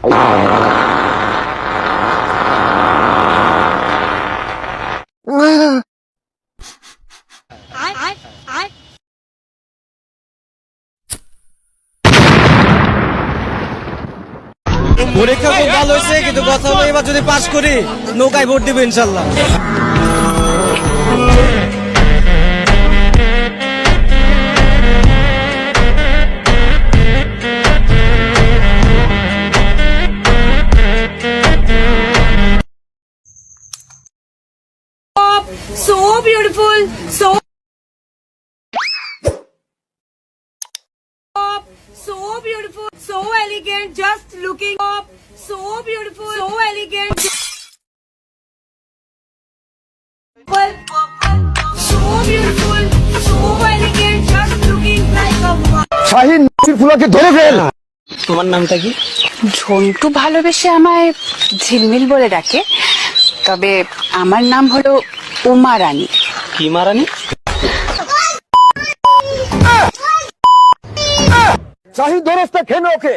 পরীক্ষা খুব ভালো হয়েছে, কিন্তু কথা হলো এবার যদি পাশ করি নৌকায় ভোট দিবে ইনশাল্লাহ। So beautiful, so beautiful, so elegant, just looking up, so beautiful, so elegant, so beautiful, so elegant, just looking like a Shahin ফুলাকে ধরে ফেল। তোমার নামটা কি? ঝন্টু ভালোবেসে আমায় ঝিলমিল বলে ডাকে, তবে আমার নাম হলো উমা রানী। কি মারানি? শাহিন ধরস্তা খেন ওকে।